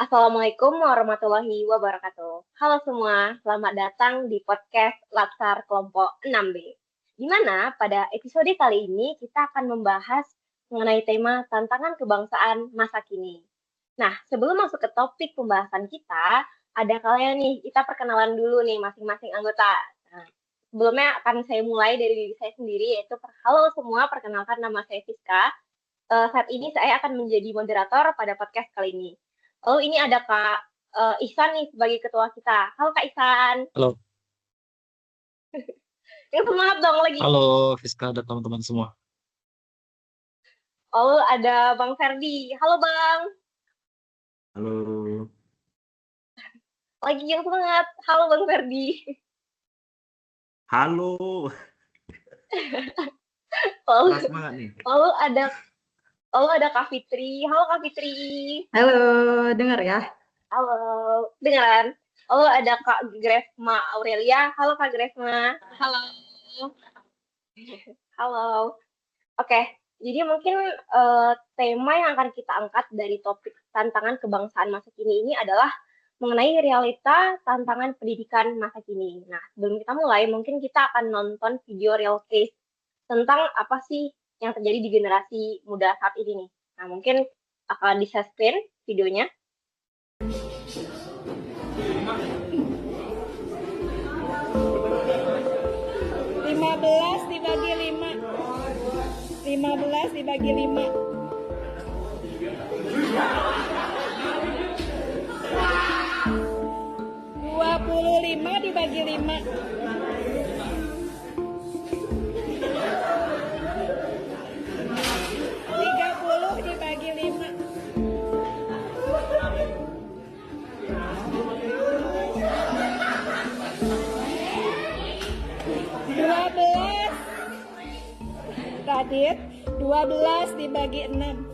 Assalamualaikum warahmatullahi wabarakatuh. Halo semua, selamat datang di podcast Latsar Kelompok 6B. Di mana pada episode kali ini kita akan membahas mengenai tema tantangan kebangsaan masa kini. Nah, sebelum masuk ke topik pembahasan kita, ada kalanya nih kita perkenalan dulu nih masing-masing anggota. Nah, sebelumnya akan saya mulai dari diri saya sendiri, yaitu halo semua, perkenalkan nama saya Fiska. Saat ini saya akan menjadi moderator pada podcast kali ini. Lalu ini ada Kak Ihsan nih sebagai ketua kita. Halo Kak Ihsan. Halo, Yang semangat dong lagi. halo Fiska dan teman-teman semua. Lalu ada Bang Ferdi. Halo Bang. Halo, Lagi yang semangat. Halo Bang Ferdi. halo, Lalu, keras banget nih. lalu ada Kak Fitri. Halo Kak Fitri. Halo, dengar ya? Halo, dengaran. Lalu ada Kak Gresma Aurelia. Halo Kak Gresma. Halo. Halo. Oke, jadi mungkin tema yang akan kita angkat dari topik tantangan kebangsaan masa kini ini adalah mengenai realita tantangan pendidikan masa kini. Nah, sebelum kita mulai, mungkin kita akan nonton video real case tentang apa sih yang terjadi di generasi muda saat ini nih. Nah, mungkin akan di-share screen videonya. 15 dibagi 5. 15 dibagi 5. 25 dibagi 5. 30 dibagi 5. 12 Radit, 12 dibagi 6.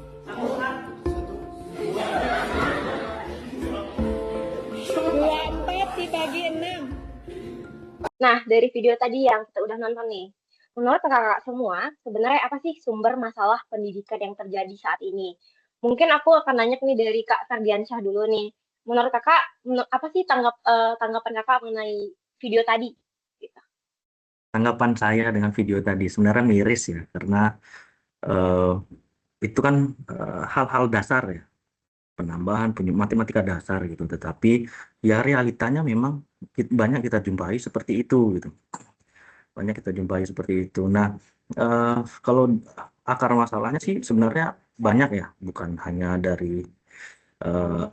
24 dibagi 6. Nah, dari video tadi yang kita udah nonton nih, menurut kakak semua, sebenarnya apa sih sumber masalah pendidikan yang terjadi saat ini? Mungkin aku akan nanya nih dari Kak Ferdiansyah dulu nih. Menurut kakak, apa sih tanggapan kakak mengenai video tadi? Gitu. Tanggapan saya dengan video tadi sebenarnya miris ya, karena eh, itu kan hal-hal dasar ya, penambahan matematika dasar gitu. Tetapi ya realitanya memang banyak kita jumpai seperti itu gitu. Banyak kita jumpai seperti itu. Nah, kalau akar masalahnya sih sebenarnya banyak ya, bukan hanya dari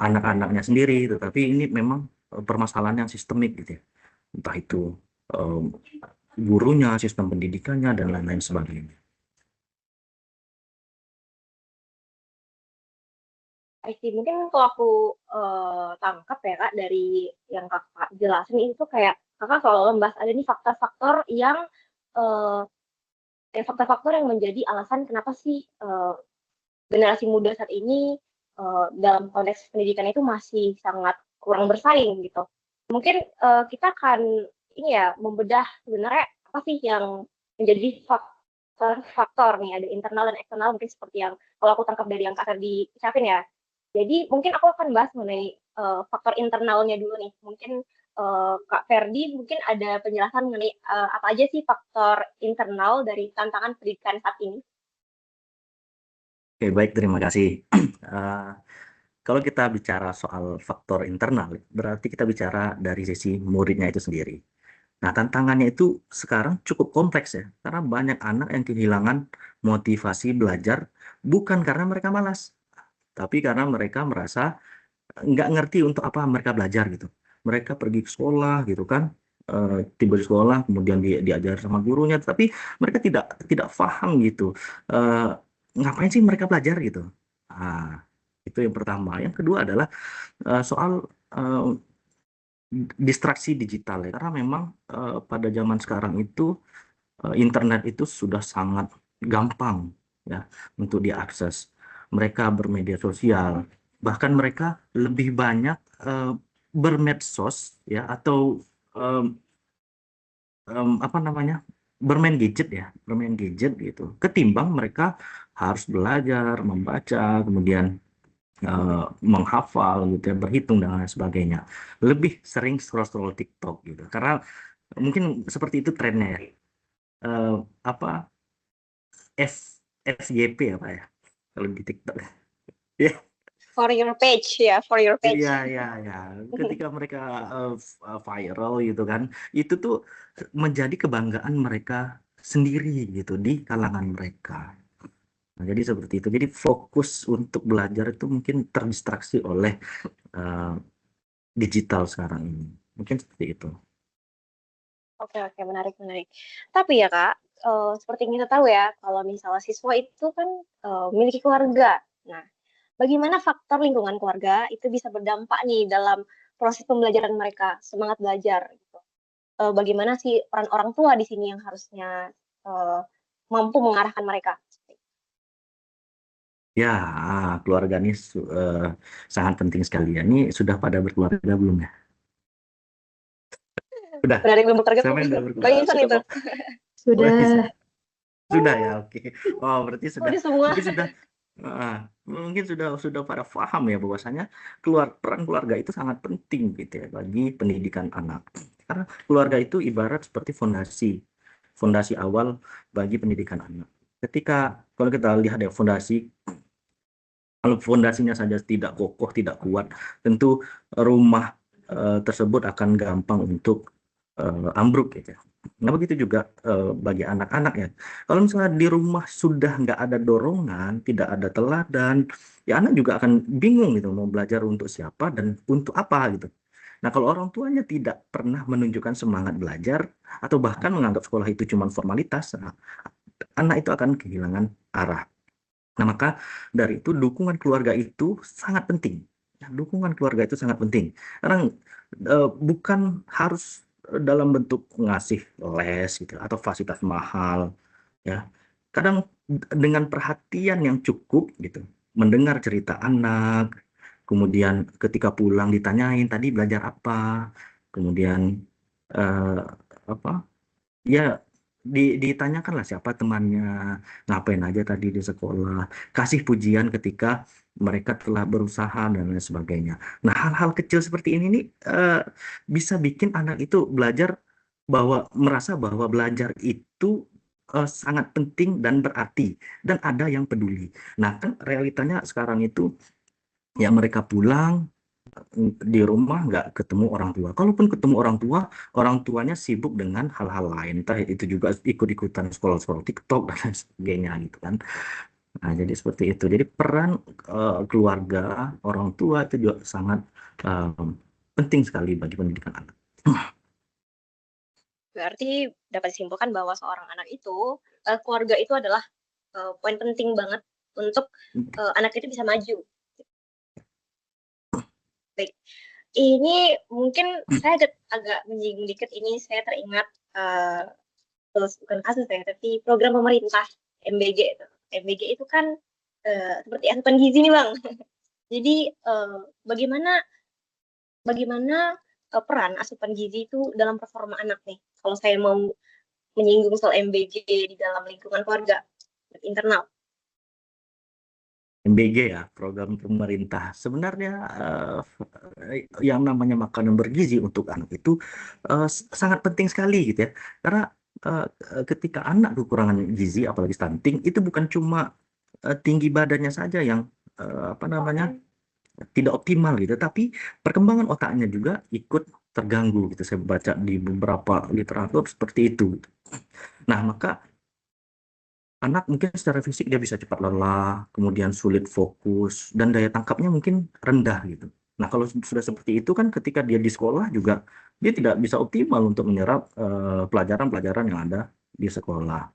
anak-anaknya sendiri, tetapi ini memang permasalahan yang sistemik gitu ya. Entah itu eh, gurunya, sistem pendidikannya, dan lain-lain sebagainya. Mungkin kalau aku tangkap ya Kak dari yang kakak jelasin itu kayak kakak selalu membahas ada nih faktor-faktor eh, faktor-faktor yang menjadi alasan kenapa sih generasi muda saat ini dalam konteks pendidikan itu masih sangat kurang bersaing gitu. Mungkin kita akan ini ya membedah sebenarnya apa sih yang menjadi faktor nih ada internal dan eksternal mungkin seperti yang kalau aku tangkap dari yang Kak Ferdi ucapin ya. Jadi mungkin aku akan bahas mengenai faktor internalnya dulu nih. Mungkin Kak Ferdi mungkin ada penjelasan mengenai apa aja sih faktor internal dari tantangan pendidikan saat ini. Oke, baik, terima kasih. Eh, Kalau kita bicara soal faktor internal, berarti kita bicara dari sisi muridnya itu sendiri. Nah, tantangannya itu sekarang cukup kompleks ya, karena banyak anak yang kehilangan motivasi belajar bukan karena mereka malas, tapi karena mereka merasa nggak ngerti untuk apa mereka belajar gitu. Mereka pergi ke sekolah gitu kan, tiba di sekolah kemudian diajar sama gurunya, tapi mereka tidak paham gitu. Eh, Ngapain sih mereka belajar gitu? Ah, itu yang pertama. Yang kedua adalah soal eh, distraksi digital ya, karena memang pada zaman sekarang itu internet itu sudah sangat gampang ya untuk diakses. Mereka bermedia sosial, bahkan mereka lebih banyak bermedsos ya, atau em, apa namanya, bermain gadget gitu, ketimbang mereka harus belajar membaca, kemudian menghafal gitu ya, berhitung dan lain sebagainya. Lebih sering scroll-scroll TikTok gitu. Karena mungkin seperti itu trennya ya. Apa FYP apa ya kalau di TikTok? Ya, For your page ya, for your page. ya. Ketika mereka viral gitu kan, itu tuh menjadi kebanggaan mereka sendiri gitu di kalangan mereka. Nah, jadi seperti itu. Jadi fokus untuk belajar itu mungkin terdistraksi oleh eh, digital sekarang ini. Mungkin seperti itu. Oke, menarik. Tapi ya Kak, seperti yang kita tahu ya, kalau misalnya siswa itu kan memiliki keluarga. Nah, bagaimana faktor lingkungan keluarga itu bisa berdampak nih dalam proses pembelajaran mereka, semangat belajar gitu. Bagaimana sih peran orang tua di sini yang harusnya mampu mengarahkan mereka? Ya, keluarga ini sangat penting sekali ya. Ini sudah pada berkeluarga belum ya? Udah. Benar yang belum bekerja Siapa yang udah Bang berkeluarga? Insan itu. Sudah. Sudah ya, oke. Oh, berarti sudah. Udah semua. Mungkin sudah. Mungkin sudah pada paham ya bahwasanya peran keluarga itu sangat penting gitu ya bagi pendidikan anak. Karena keluarga itu ibarat seperti fondasi awal bagi pendidikan anak. Ketika kalau kita lihat ya kalau fondasinya saja tidak kokoh, tidak kuat, tentu rumah tersebut akan gampang untuk ambruk gitu. Nah, begitu juga bagi anak-anak ya. Kalau misalnya di rumah sudah nggak ada dorongan, tidak ada teladan, ya anak juga akan bingung gitu mau belajar untuk siapa dan untuk apa gitu. Nah, kalau orang tuanya tidak pernah menunjukkan semangat belajar atau bahkan menganggap sekolah itu cuma formalitas, nah, anak itu akan kehilangan arah. Nah, maka dari itu dukungan keluarga itu sangat penting. Ya, dukungan keluarga itu sangat penting. Karena bukan harus dalam bentuk ngasih les gitu atau fasilitas mahal ya. Kadang dengan perhatian yang cukup gitu, mendengar cerita anak, kemudian ketika pulang ditanyain tadi belajar apa, kemudian eh, apa ya ditanyakan lah siapa temannya, ngapain aja tadi di sekolah, kasih pujian ketika mereka telah berusaha dan lain sebagainya. Nah, hal-hal kecil seperti ini nih bisa bikin anak itu merasa bahwa belajar itu sangat penting dan berarti dan ada yang peduli. Nah, kan realitanya sekarang itu ya mereka pulang di rumah nggak ketemu orang tua. Kalaupun ketemu orang tuanya sibuk dengan hal-hal lain. Entah itu juga ikut-ikutan scroll-scroll TikTok dan lain sebagainya gitu kan. Nah, jadi seperti itu. Jadi peran keluarga, orang tua itu juga sangat eh, penting sekali bagi pendidikan anak. Berarti dapat disimpulkan bahwa seorang anak itu, keluarga itu adalah poin penting banget untuk anak itu bisa maju. Baik, ini mungkin saya agak menyinggung dikit ini, saya teringat bukan kasus ya, tapi program pemerintah MBG itu. MBG itu kan seperti asupan gizi nih Bang. Jadi bagaimana peran asupan gizi itu dalam performa anak nih? Kalau saya mau menyinggung soal MBG di dalam lingkungan keluarga internal. MBG ya, program pemerintah. Sebenarnya yang namanya makanan bergizi untuk anak itu sangat penting sekali gitu ya. Karena ketika anak kekurangan gizi, apalagi stunting, itu bukan cuma tinggi badannya saja yang apa namanya tidak optimal gitu, tapi perkembangan otaknya juga ikut terganggu gitu. Saya baca di beberapa literatur seperti itu. Nah, maka anak mungkin secara fisik dia bisa cepat lelah, kemudian sulit fokus, dan daya tangkapnya mungkin rendah gitu. Nah, kalau sudah seperti itu kan ketika dia di sekolah juga dia tidak bisa optimal untuk menyerap pelajaran-pelajaran yang ada di sekolah.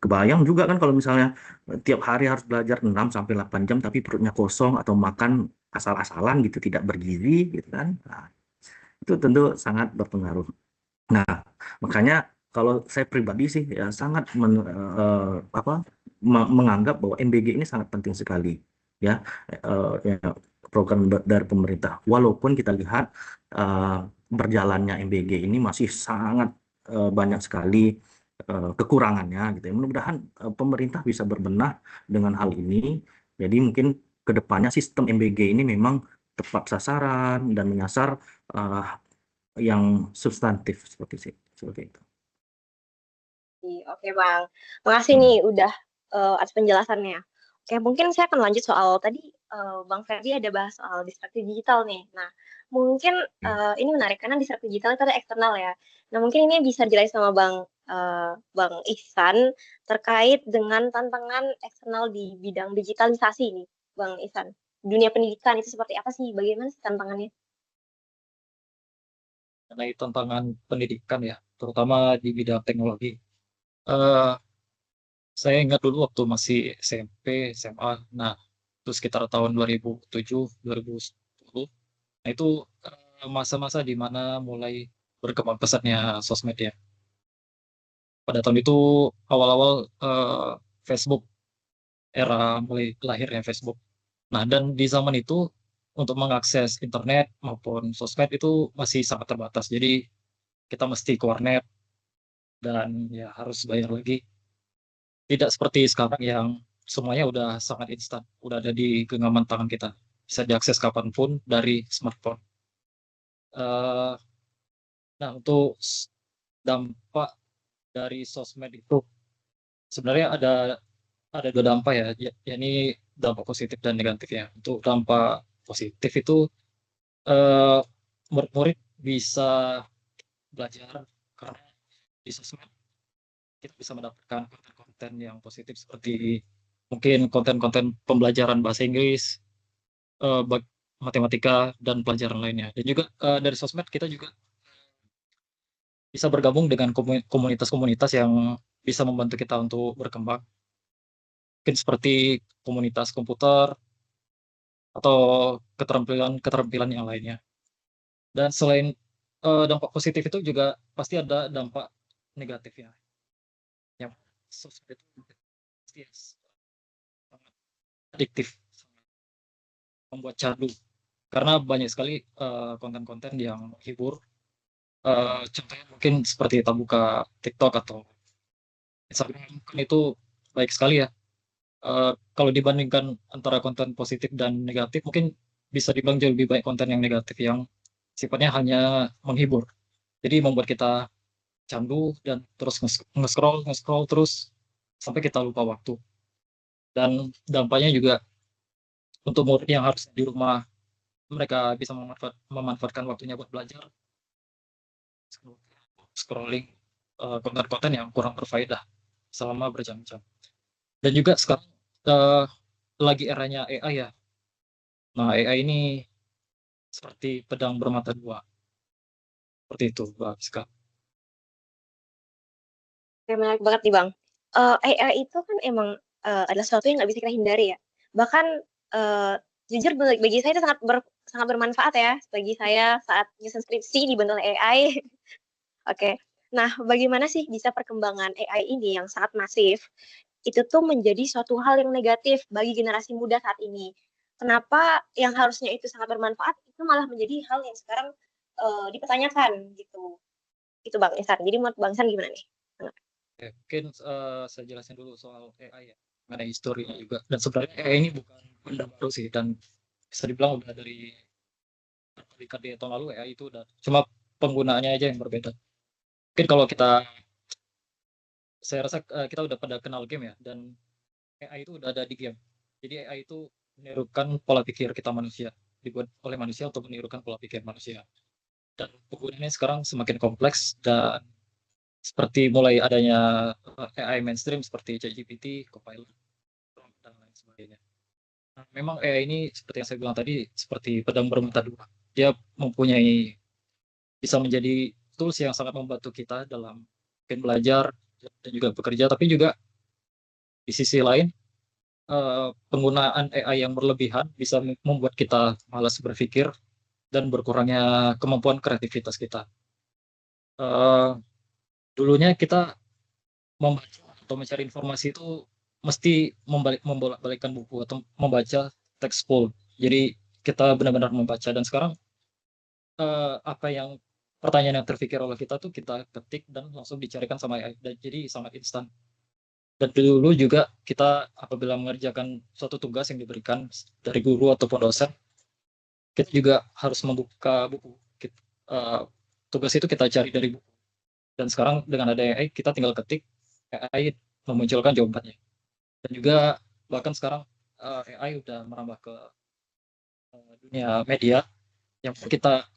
Kebayang juga kan kalau misalnya tiap hari harus belajar 6 sampai 8 jam tapi perutnya kosong atau makan asal-asalan gitu, tidak bergizi gitu kan. Nah, itu tentu sangat berpengaruh. Nah, makanya kalau saya pribadi sih ya sangat menganggap bahwa MBG ini sangat penting sekali ya, ya program dari pemerintah. Walaupun kita lihat berjalannya MBG ini masih sangat banyak sekali kekurangannya gitu ya. Mudah-mudahan pemerintah bisa berbenah dengan hal ini. Jadi mungkin kedepannya sistem MBG ini memang tepat sasaran dan menyasar yang substantif seperti itu. Oke Bang, makasih nih udah atas penjelasannya. Oke, mungkin saya akan lanjut soal tadi Bang Ferdi ada bahas soal distraksi digital nih. Nah, mungkin ini menarik karena distraksi digital itu ada eksternal ya. Nah, mungkin ini bisa dijelasin sama Bang Ihsan terkait dengan tantangan eksternal di bidang digitalisasi nih, Bang Ihsan. Dunia pendidikan itu seperti apa sih? Bagaimana sih tantangannya? Mengenai tantangan pendidikan ya, terutama di bidang teknologi. Eh, saya ingat dulu waktu masih SMP, SMA, nah itu sekitar tahun 2007, 2010, nah itu masa-masa di mana mulai berkembang pesatnya sosmed ya. Pada tahun itu awal-awal Facebook, era mulai lahirnya Facebook. Nah, dan di zaman itu untuk mengakses internet maupun sosmed itu masih sangat terbatas. Jadi kita mesti ke warnet dan ya harus bayar lagi. Tidak seperti sekarang yang semuanya udah sangat instan, udah ada di genggaman tangan kita, bisa diakses kapanpun dari smartphone. Eh, nah, untuk dampak dari sosmed itu sebenarnya ada dua dampak ya, yakni dampak positif dan negatif ya. Untuk dampak positif itu eh, murid-murid bisa belajar karena di sosmed kita bisa mendapatkan konten-konten yang positif seperti mungkin konten-konten pembelajaran bahasa Inggris, matematika dan pelajaran lainnya. Dan juga dari sosmed kita juga bisa bergabung dengan komunitas-komunitas yang bisa membantu kita untuk berkembang. Mungkin seperti komunitas komputer atau keterampilan yang lainnya. Dan selain dampak positif itu juga pasti ada dampak negatifnya. Yang sosmed itu pasti sangat adiktif, sangat membuat candu. Karena banyak sekali konten-konten yang menghibur. Contohnya mungkin seperti kita buka TikTok atau Instagram, kan itu baik sekali ya. Kalau dibandingkan antara konten positif dan negatif, mungkin bisa dibilang jauh lebih baik konten yang negatif yang sifatnya hanya menghibur. Jadi membuat kita candu dan terus nge-scroll terus sampai kita lupa waktu. Dan dampaknya juga untuk murid yang harus di rumah, mereka bisa memanfaatkan waktunya buat belajar, scrolling konten-konten yang kurang berfaedah selama berjam-jam. Dan juga sekarang lagi eranya AI ya. Nah, AI ini seperti pedang bermata dua. Seperti itu, Mbak Siska. Oke, menarik banget nih Bang. AI itu kan emang adalah sesuatu yang nggak bisa kita hindari ya. Bahkan jujur bagi saya itu sangat bermanfaat ya bagi saya saat nyusun skripsi dibantu oleh AI. Oke. Nah, bagaimana sih bisa perkembangan AI ini yang sangat masif itu tuh menjadi suatu hal yang negatif bagi generasi muda saat ini? Kenapa yang harusnya itu sangat bermanfaat itu malah menjadi hal yang sekarang dipertanyakan gitu. Itu Bang Ihsan. Jadi menurut Bang Ihsan gimana nih? Oke, mungkin saya jelasin dulu soal AI ya, mengenai historinya juga. Dan sebenarnya AI ini bukan benda baru sih, dan bisa dibilang udah dari dekade tahun lalu AI itu udah, cuma penggunaannya aja yang berbeda. Mungkin kalau saya rasa kita udah pada kenal game ya, dan AI itu udah ada di game. Jadi AI itu menirukan pola pikir kita manusia, dibuat oleh manusia untuk menirukan pola pikir manusia. Dan penggunaannya sekarang semakin kompleks dan seperti mulai adanya AI mainstream seperti ChatGPT, Copilot, dan lain sebagainya. Nah, memang AI ini seperti yang saya bilang tadi seperti pedang bermata dua. Dia bisa menjadi tools yang sangat membantu kita dalam belajar dan juga bekerja, tapi juga di sisi lain penggunaan AI yang berlebihan bisa membuat kita malas berpikir dan berkurangnya kemampuan kreativitas kita. Dulunya kita membaca atau mencari informasi itu mesti membolak-balikkan buku atau membaca teks full. Jadi kita benar-benar membaca, dan sekarang apa yang pertanyaan yang terpikir oleh kita tuh kita ketik dan langsung dicarikan sama AI, dan jadi sangat instan. Dan dulu juga kita apabila mengerjakan suatu tugas yang diberikan dari guru ataupun dosen, kita juga harus membuka buku. Tugas itu kita cari dari buku. Dan sekarang dengan ada AI, kita tinggal ketik, AI memunculkan jawabannya. Dan juga bahkan sekarang AI udah merambah ke dunia media, yang kita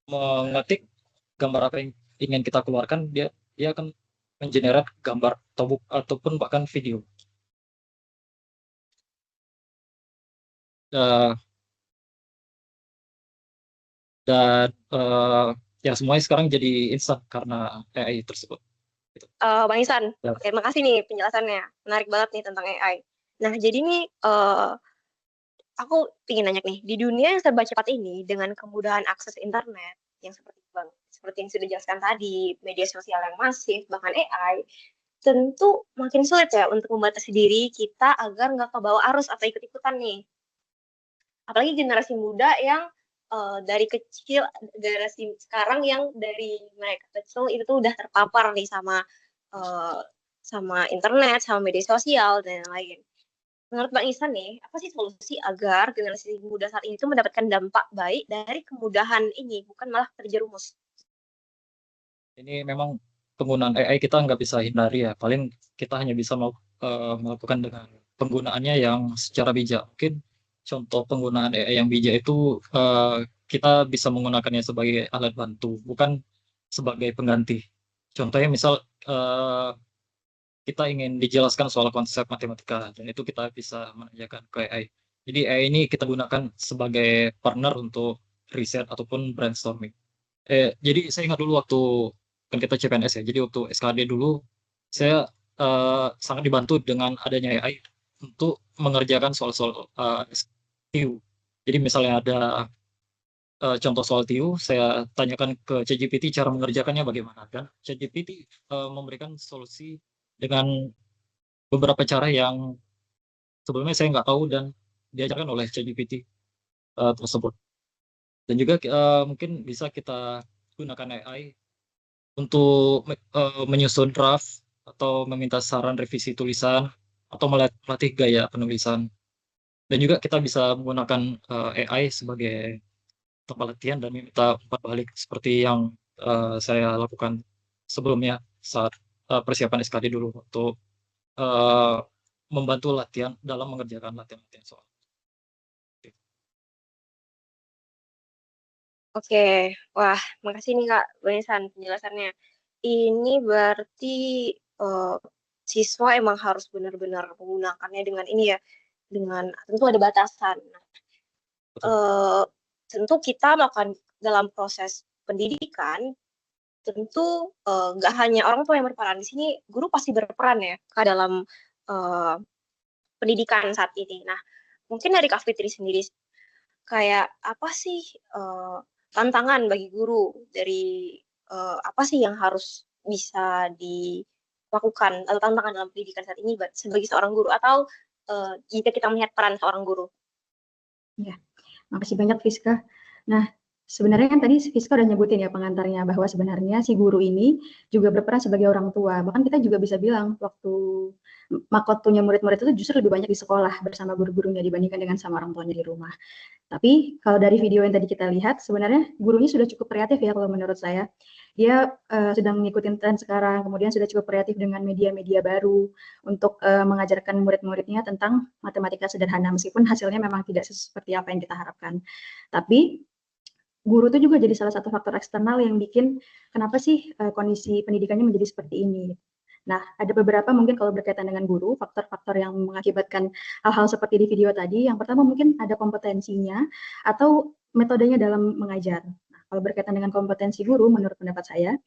mengetik gambar apa yang ingin kita keluarkan, dia akan mengenerate gambar ataupun bahkan video. Dan ya semuanya sekarang jadi instan karena AI tersebut. Bang Ihsan, Ya. oke, makasih nih penjelasannya. Menarik banget nih tentang AI. Nah, jadi nih aku ingin nanya nih, di dunia yang serba cepat ini dengan kemudahan akses internet yang seperti yang sudah dijelaskan tadi, media sosial yang masif, bahkan AI, tentu makin sulit ya untuk membatasi diri kita agar nggak kebawa arus atau ikut-ikutan nih. Apalagi generasi muda yang dari kecil, generasi sekarang yang dari mereka kecil itu tuh udah terpapar nih sama internet, sama media sosial dan lain-lain. Menurut Bang Ihsan nih, apa sih solusi agar generasi muda saat ini tuh mendapatkan dampak baik dari kemudahan ini, bukan malah terjerumus? Ini memang penggunaan AI kita nggak bisa hindari ya. Paling kita hanya bisa melakukan dengan penggunaannya yang secara bijak. Mungkin contoh penggunaan AI yang bijak itu kita bisa menggunakannya sebagai alat bantu, bukan sebagai pengganti. Contohnya misal kita ingin dijelaskan soal konsep matematika, dan itu kita bisa menanyakan ke AI. Jadi AI ini kita gunakan sebagai partner untuk riset ataupun brainstorming. Jadi saya ingat dulu waktu kan kita CPNS ya, jadi waktu SKD dulu saya sangat dibantu dengan adanya AI untuk mengerjakan soal-soal TIU. Jadi misalnya ada contoh soal TIU, saya tanyakan ke ChatGPT cara mengerjakannya bagaimana, dan ChatGPT memberikan solusi dengan beberapa cara yang sebelumnya saya nggak tahu dan diajarkan oleh ChatGPT tersebut. Dan juga mungkin bisa kita gunakan AI untuk menyusun draft atau meminta saran revisi tulisan atau melatih gaya penulisan. Dan juga kita bisa menggunakan AI sebagai tempat latihan dan meminta umpan balik seperti yang saya lakukan sebelumnya saat persiapan SKD dulu untuk membantu latihan dalam mengerjakan latihan-latihan soal. Oke, wah, makasih nih Kak Bang Ihsan penjelasannya. Ini berarti siswa emang harus benar-benar menggunakannya dengan ini ya, dengan tentu ada batasan. Tentu kita melakukan dalam proses pendidikan, tentu nggak hanya orang tua yang berperan di sini, guru pasti berperan ya Kak dalam pendidikan saat ini. Nah, mungkin dari Kak Fitri sendiri, kayak apa sih tantangan bagi guru dari apa sih yang harus bisa dilakukan atau tantangan dalam pendidikan saat ini sebagai seorang guru, atau jika kita melihat peran seorang guru? Ya, makasih banyak Fiska. Nah, sebenarnya kan tadi Fiska udah nyebutin ya pengantarnya bahwa sebenarnya si guru ini juga berperan sebagai orang tua. Bahkan kita juga bisa bilang waktu makotunya murid-murid itu justru lebih banyak di sekolah bersama guru-gurunya dibandingkan dengan sama orang tuanya di rumah. Tapi kalau dari video yang tadi kita lihat, sebenarnya gurunya sudah cukup kreatif ya kalau menurut saya. Dia sedang mengikuti tren sekarang, kemudian sudah cukup kreatif dengan media-media baru untuk mengajarkan murid-muridnya tentang matematika sederhana, meskipun hasilnya memang tidak seperti apa yang kita harapkan. Tapi guru itu juga jadi salah satu faktor eksternal yang bikin kenapa sih kondisi pendidikannya menjadi seperti ini. Nah, ada beberapa mungkin kalau berkaitan dengan guru, faktor-faktor yang mengakibatkan hal-hal seperti di video tadi. Yang pertama mungkin ada kompetensinya atau metodenya dalam mengajar. Nah, kalau berkaitan dengan kompetensi guru, menurut pendapat saya,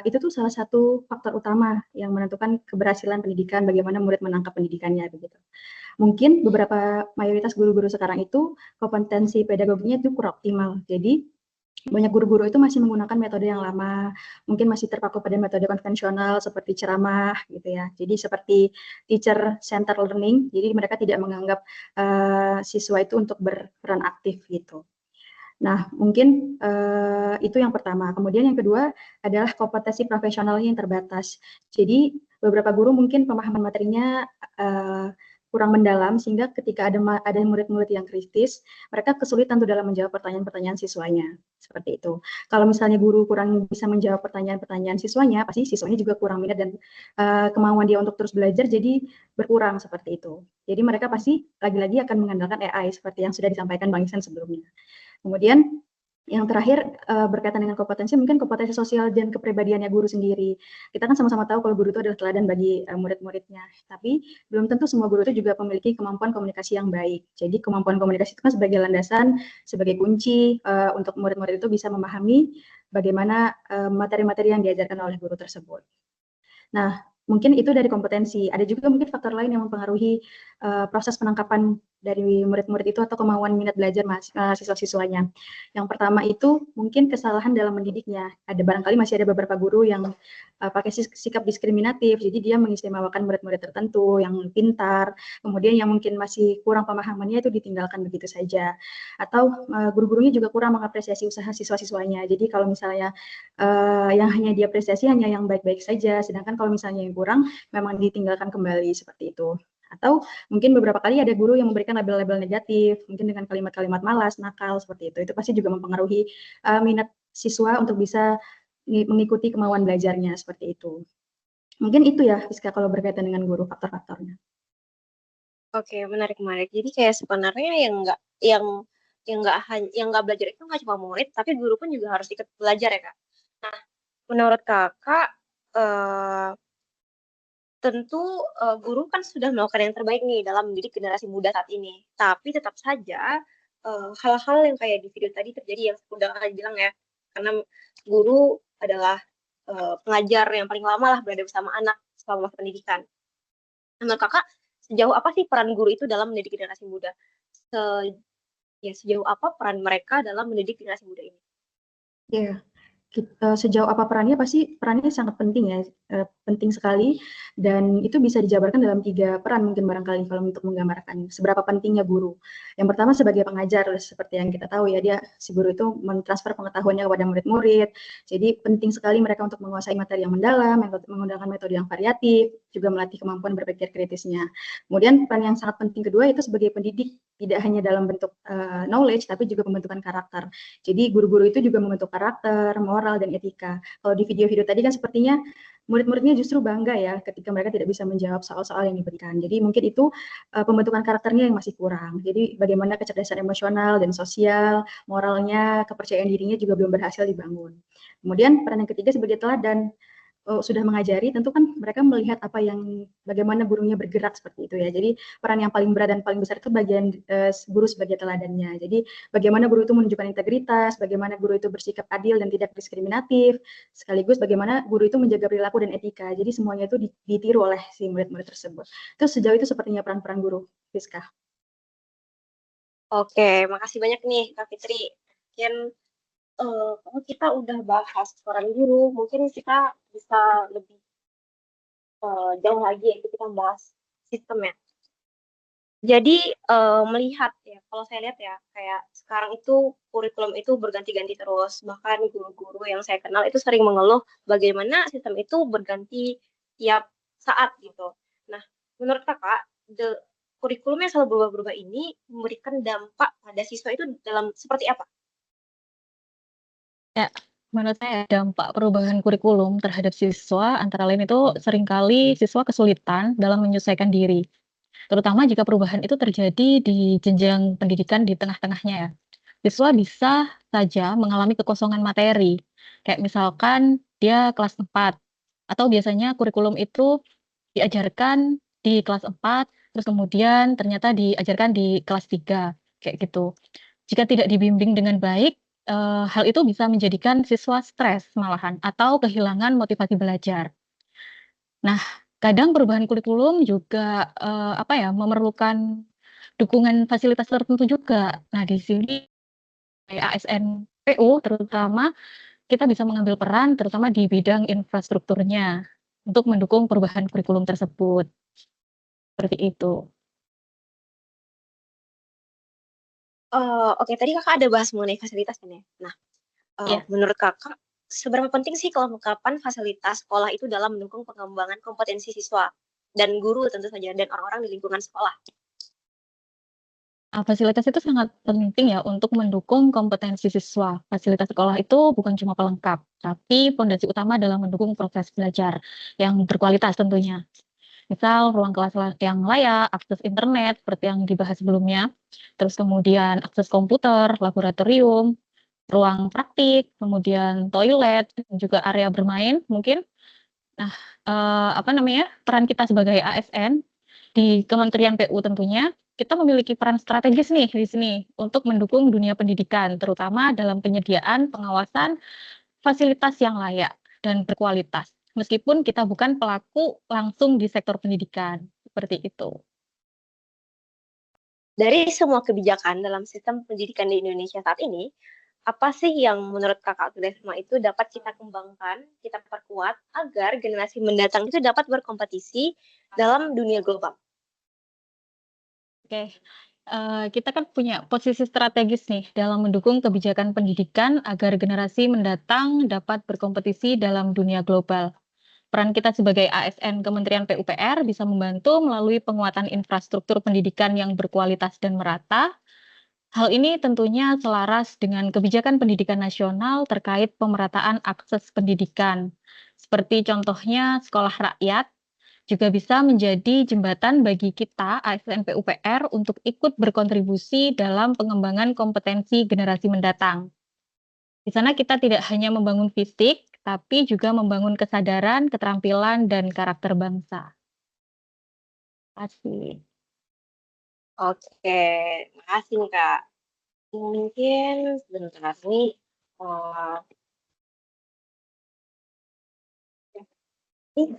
itu tuh salah satu faktor utama yang menentukan keberhasilan pendidikan, bagaimana murid menangkap pendidikannya begitu. Mungkin beberapa mayoritas guru-guru sekarang itu kompetensi pedagoginya itu kurang optimal. Jadi banyak guru-guru itu masih menggunakan metode yang lama, mungkin masih terpaku pada metode konvensional seperti ceramah gitu ya. Jadi seperti teacher center learning, jadi mereka tidak menganggap siswa itu untuk berperan aktif gitu. Nah, mungkin itu yang pertama. Kemudian yang kedua adalah kompetensi profesionalnya yang terbatas. Jadi beberapa guru mungkin pemahaman materinya kurang mendalam, sehingga ketika ada murid-murid yang kritis, mereka kesulitan tuh dalam menjawab pertanyaan-pertanyaan siswanya, seperti itu. Kalau misalnya guru kurang bisa menjawab pertanyaan-pertanyaan siswanya, pasti siswanya juga kurang minat dan kemauan dia untuk terus belajar jadi berkurang, seperti itu. Jadi mereka pasti lagi-lagi akan mengandalkan AI seperti yang sudah disampaikan Bang Ihsan sebelumnya. Kemudian yang terakhir berkaitan dengan kompetensi, mungkin kompetensi sosial dan kepribadiannya guru sendiri. Kita kan sama-sama tahu kalau guru itu adalah teladan bagi murid-muridnya, tapi belum tentu semua guru itu juga memiliki kemampuan komunikasi yang baik. Jadi kemampuan komunikasi itu kan sebagai landasan, sebagai kunci untuk murid-murid itu bisa memahami bagaimana materi-materi yang diajarkan oleh guru tersebut. Nah, mungkin itu dari kompetensi. Ada juga mungkin faktor lain yang mempengaruhi proses penangkapan dari murid-murid itu atau kemauan minat belajar siswa-siswanya. Yang pertama itu mungkin kesalahan dalam mendidiknya. Barangkali masih ada beberapa guru yang pakai sikap diskriminatif, jadi dia mengistimewakan murid-murid tertentu yang pintar, kemudian yang mungkin masih kurang pemahamannya itu ditinggalkan begitu saja. Atau guru-gurunya juga kurang mengapresiasi usaha siswa-siswanya. Jadi kalau misalnya yang hanya diapresiasi hanya yang baik-baik saja, sedangkan kalau misalnya yang kurang memang ditinggalkan kembali, seperti itu. Atau mungkin beberapa kali ada guru yang memberikan label-label negatif, mungkin dengan kalimat-kalimat malas, nakal, seperti itu. Itu pasti juga mempengaruhi minat siswa untuk bisa mengikuti kemauan belajarnya, seperti itu. Mungkin itu ya, Rizka, kalau berkaitan dengan guru, faktor-faktornya. Oke, menarik. Jadi kayak sebenarnya yang nggak belajar itu nggak cuma murid, tapi guru pun juga harus ikut belajar ya, Kak. Nah, menurut Kakak, tentu guru kan sudah melakukan yang terbaik nih dalam mendidik generasi muda saat ini. Tapi tetap saja hal-hal yang kayak di video tadi terjadi yang udah Kakak bilang ya, karena guru adalah pengajar yang paling lama lah berada bersama anak selama masa pendidikan. Menurut Kakak, sejauh apa sih peran guru itu dalam mendidik generasi muda? Sejauh apa peran mereka dalam mendidik generasi muda ini? Ya, sejauh apa perannya, pasti perannya sangat penting ya, penting sekali, dan itu bisa dijabarkan dalam 3 peran mungkin barangkali kalau untuk menggambarkan seberapa pentingnya guru. Yang pertama sebagai pengajar, seperti yang kita tahu ya, si guru itu mentransfer pengetahuannya kepada murid-murid, jadi penting sekali mereka untuk menguasai materi yang mendalam, menggunakan metode yang variatif, juga melatih kemampuan berpikir kritisnya. Kemudian peran yang sangat penting kedua itu sebagai pendidik, tidak hanya dalam bentuk knowledge, tapi juga pembentukan karakter. Jadi guru-guru itu juga membentuk karakter, moral, dan etika. Kalau di video-video tadi kan sepertinya murid-muridnya justru bangga ya ketika mereka tidak bisa menjawab soal-soal yang diberikan. Jadi mungkin itu pembentukan karakternya yang masih kurang. Jadi bagaimana kecerdasan emosional dan sosial, moralnya, kepercayaan dirinya juga belum berhasil dibangun. Kemudian peran yang ketiga sebagai teladan. Sudah mengajari, tentu kan mereka melihat bagaimana gurunya bergerak, seperti itu ya. Jadi peran yang paling berat dan paling besar itu bagian guru sebagai teladannya. Jadi bagaimana guru itu menunjukkan integritas, bagaimana guru itu bersikap adil dan tidak diskriminatif, sekaligus bagaimana guru itu menjaga perilaku dan etika. Jadi semuanya itu ditiru oleh si murid-murid tersebut. Itu sejauh itu sepertinya peran-peran guru, Rizka. Oke, makasih banyak nih Kak Fitri. Mungkin kalau kita udah bahas peran guru, mungkin kita bisa lebih jauh lagi ya, kita bahas sistemnya. Jadi melihat ya, kalau saya lihat ya, kayak sekarang itu kurikulum itu berganti-ganti terus. Bahkan guru-guru yang saya kenal itu sering mengeluh bagaimana sistem itu berganti tiap saat gitu. Nah, menurut Kakak, kurikulum yang selalu berubah-berubah ini memberikan dampak pada siswa itu dalam seperti apa? Ya, menurut saya dampak perubahan kurikulum terhadap siswa antara lain itu seringkali siswa kesulitan dalam menyesuaikan diri. Terutama jika perubahan itu terjadi di jenjang pendidikan di tengah-tengahnya ya. Siswa bisa saja mengalami kekosongan materi. Kayak misalkan dia kelas 4 atau biasanya kurikulum itu diajarkan di kelas 4 terus kemudian ternyata diajarkan di kelas 3 kayak gitu. Jika tidak dibimbing dengan baik, hal itu bisa menjadikan siswa stres malahan atau kehilangan motivasi belajar. Nah, kadang perubahan kurikulum juga, memerlukan dukungan fasilitas tertentu juga. Nah, di sini kayak ASN PU terutama kita bisa mengambil peran terutama di bidang infrastrukturnya untuk mendukung perubahan kurikulum tersebut. Seperti itu. Oke, tadi Kakak ada bahas mengenai fasilitas kan ya? Nah, Iya. menurut Kakak, seberapa penting sih kelengkapan fasilitas sekolah itu dalam mendukung pengembangan kompetensi siswa dan guru tentu saja dan orang-orang di lingkungan sekolah? Fasilitas itu sangat penting ya untuk mendukung kompetensi siswa. Fasilitas sekolah itu bukan cuma pelengkap, tapi fondasi utama dalam mendukung proses belajar yang berkualitas tentunya. Misal ruang kelas yang layak, akses internet seperti yang dibahas sebelumnya, terus kemudian akses komputer, laboratorium, ruang praktik, kemudian toilet, juga area bermain mungkin. Nah, peran kita sebagai ASN di Kementerian PU tentunya, kita memiliki peran strategis nih di sini untuk mendukung dunia pendidikan, terutama dalam penyediaan pengawasan fasilitas yang layak dan berkualitas. Meskipun kita bukan pelaku langsung di sektor pendidikan, seperti itu. Dari semua kebijakan dalam sistem pendidikan di Indonesia saat ini, apa sih yang menurut Kakak Gresma itu dapat kita kembangkan, kita perkuat agar generasi mendatang itu dapat berkompetisi dalam dunia global? Oke, kita kan punya posisi strategis nih dalam mendukung kebijakan pendidikan agar generasi mendatang dapat berkompetisi dalam dunia global. Peran kita sebagai ASN Kementerian PUPR bisa membantu melalui penguatan infrastruktur pendidikan yang berkualitas dan merata. Hal ini tentunya selaras dengan kebijakan pendidikan nasional terkait pemerataan akses pendidikan. Seperti contohnya sekolah rakyat, juga bisa menjadi jembatan bagi kita ASN PUPR untuk ikut berkontribusi dalam pengembangan kompetensi generasi mendatang. Di sana kita tidak hanya membangun fisik, tapi juga membangun kesadaran, keterampilan, dan karakter bangsa. Terima kasih. Oke, makasih nih Kak. Mungkin sebentar nih,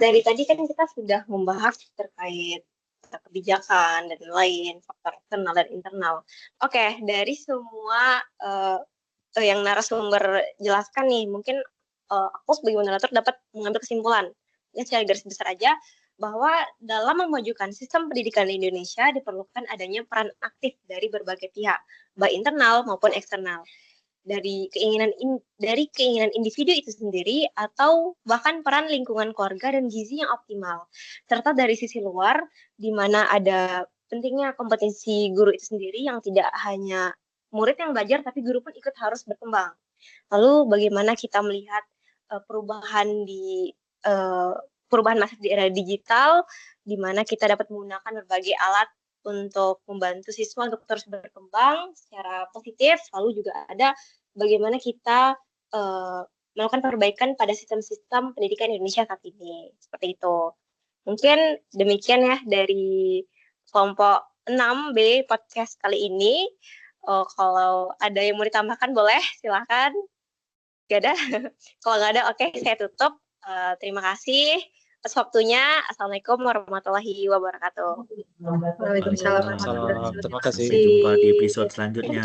dari tadi kan kita sudah membahas terkait kebijakan dan lain, faktor eksternal dan internal. Oke, dari semua yang narasumber jelaskan nih, mungkin aku sebagai moderator dapat mengambil kesimpulan, ya secara garis besar aja, bahwa dalam memajukan sistem pendidikan di Indonesia diperlukan adanya peran aktif dari berbagai pihak, baik internal maupun eksternal. Dari keinginan individu itu sendiri atau bahkan peran lingkungan keluarga dan gizi yang optimal, serta dari sisi luar di mana ada pentingnya kompetensi guru itu sendiri yang tidak hanya murid yang belajar tapi guru pun ikut harus berkembang. Lalu bagaimana kita melihat perubahan masa di era digital di mana kita dapat menggunakan berbagai alat untuk membantu siswa untuk terus berkembang secara positif. Lalu juga ada bagaimana kita melakukan perbaikan pada sistem-sistem pendidikan Indonesia saat ini. Seperti itu. Mungkin demikian ya dari kelompok 6B podcast kali ini. Kalau ada yang mau ditambahkan boleh, silahkan. Gak ada? Kalau nggak ada, oke, saya tutup. Terima kasih atas waktunya. Assalamualaikum warahmatullahi wabarakatuh. Waalaikumsalam. Terima kasih. Sampai jumpa di episode selanjutnya.